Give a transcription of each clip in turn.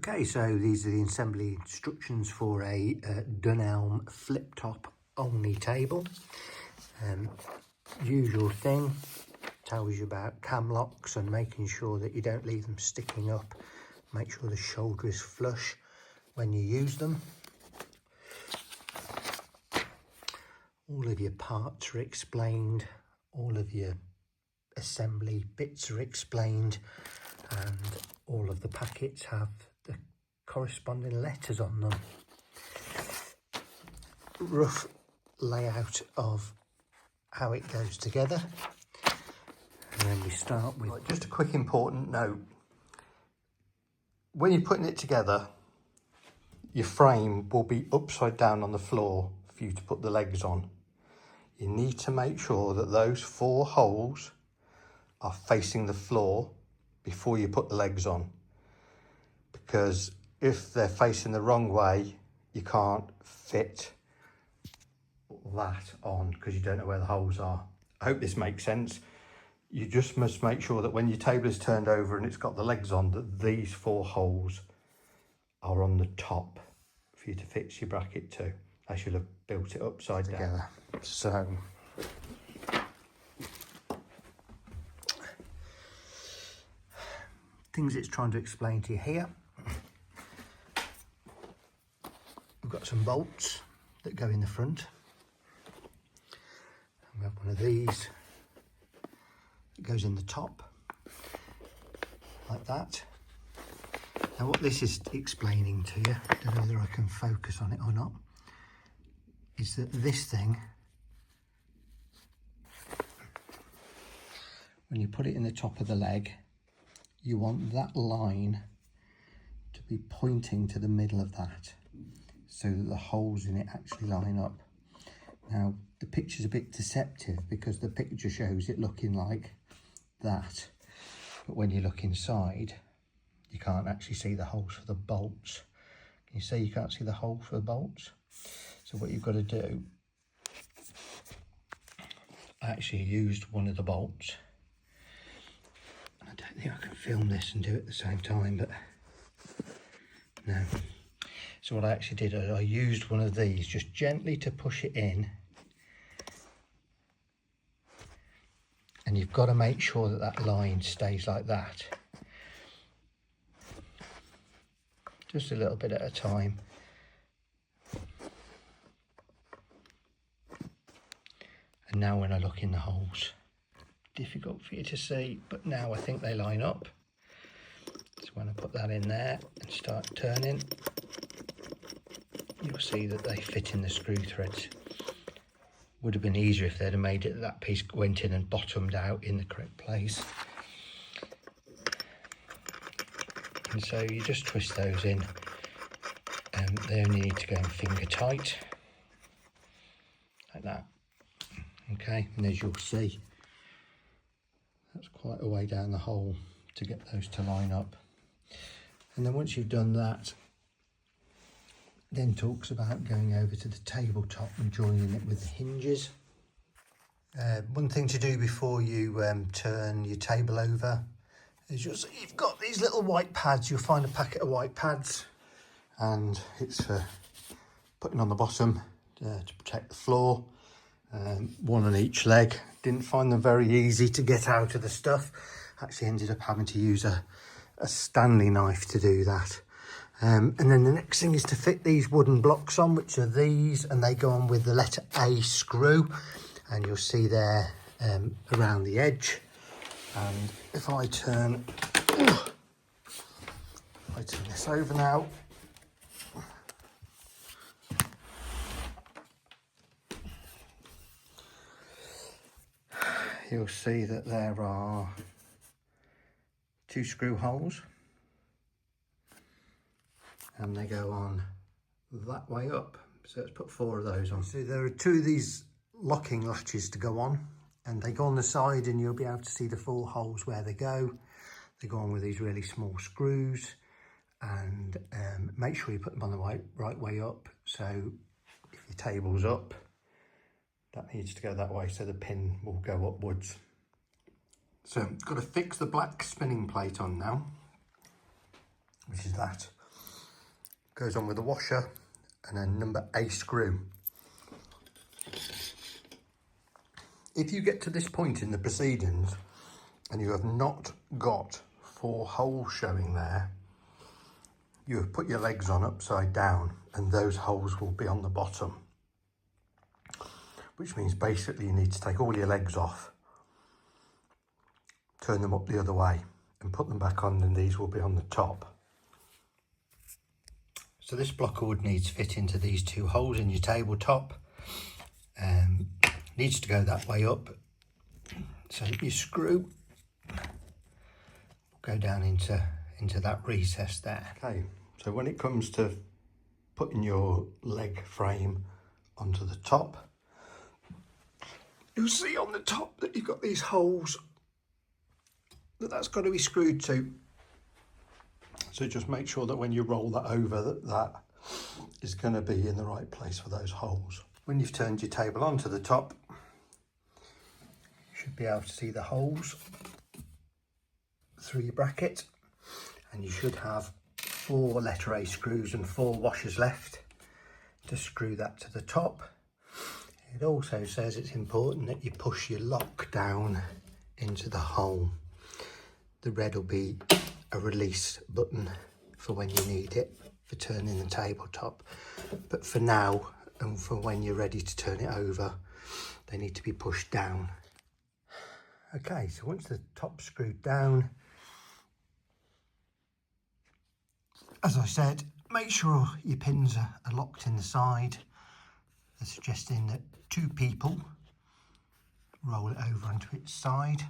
Okay, so these are the assembly instructions for a Dunelm flip-top Olney table. Usual thing, tells you about camlocks and making sure that you don't leave them sticking up. Make sure the shoulder is flush when you use them. All of your parts are explained, all of your assembly bits are explained, and all of the packets have the corresponding letters on them. Rough layout of how it goes together, and then we start with just a quick important note. When you're putting it together, your frame will be upside down on the floor for you to put the legs on. You need to make sure that those 4 holes are facing the floor before you put the legs on, because if they're facing the wrong way, you can't fit that on because you don't know where the holes are. I hope this makes sense. You just must make sure that when your table is turned over and it's got the legs on, that these 4 holes are on the top for you to fix your bracket to. I should have built it upside down. So things it's trying to explain to you here. We've got some bolts that go in the front. And we have one of these that goes in the top, like that. Now what this is explaining to you, I don't know whether I can focus on it or not, is that this thing, when you put it in the top of the leg, you want that line to be pointing to the middle of that, so that the holes in it actually line up. Now the picture's a bit deceptive because the picture shows it looking like that, but when you look inside you can't actually see the holes for the bolts. Can you see you can't see the hole for the bolts? So what you've got to do, I actually used one of the bolts. I don't think I can film this and do it at the same time, but no. So what I actually did is I used one of these just gently to push it in, and you've got to make sure that that line stays like that. Just a little bit at a time. And now when I look in the holes, difficult for you to see, but now I think they line up. So when I put that in there and start turning, you'll see that they fit in the screw threads. Would have been easier if they'd have made it that piece went in and bottomed out in the correct place. And so you just twist those in, and they only need to go in finger tight, like that. Okay, and as you'll see, that's quite a way down the hole to get those to line up. And then once you've done that, then talks about going over to the tabletop and joining it with the hinges. One thing to do before you turn your table over is you've got these little white pads. You'll find a packet of white pads, and it's for putting on the bottom to protect the floor. One on each leg. Didn't find them very easy to get out of the stuff. Actually ended up having to use a Stanley knife to do that. And then the next thing is to fit these wooden blocks on, which are these, and they go on with the letter A screw, and you'll see there around the edge. And if I turn this over now, you'll see that there are 2 screw holes, and they go on that way up. So let's put 4 of those on. So there are 2 of these locking latches to go on, and they go on the side, and you'll be able to see the 4 holes where they go. They go on with these really small screws, and make sure you put them on the right way up. So if your table's up, that needs to go that way, so the pin will go upwards. So got to fix the black spinning plate on now, which is that. goes on with the washer, and then number A screw. If you get to this point in the proceedings and you have not got 4 holes showing there, you have put your legs on upside down and those holes will be on the bottom. Which means basically you need to take all your legs off, turn them up the other way and put them back on, and these will be on the top. So this block of wood needs to fit into these 2 holes in your tabletop. Needs to go that way up. So your screw will go down into that recess there. Okay, so when it comes to putting your leg frame onto the top, you'll see on the top that you've got these holes that's got to be screwed to. So just make sure that when you roll that over, that is going to be in the right place for those holes. When you've turned your table onto the top, you should be able to see the holes through your bracket, and you should have 4 letter A screws and 4 washers left to screw that to the top. It also says it's important that you push your lock down into the hole. The red will be a release button for when you need it for turning the tabletop, but for now and for when you're ready to turn it over, they need to be pushed down. Okay, so once the top's screwed down, as I said, make sure your pins are locked in the side. They're suggesting that 2 people roll it over onto its side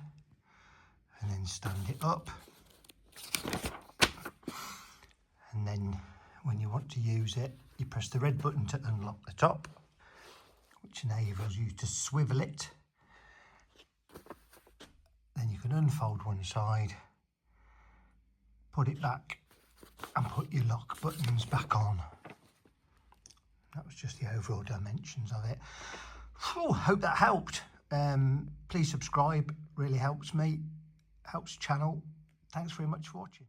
and then stand it up. And then when you want to use it, you press the red button to unlock the top, which enables you to swivel it. Then you can unfold one side, put it back and put your lock buttons back on. That was just the overall dimensions of it. Hope that helped. Please subscribe, really helps me, helps the channel. Thanks very much for watching.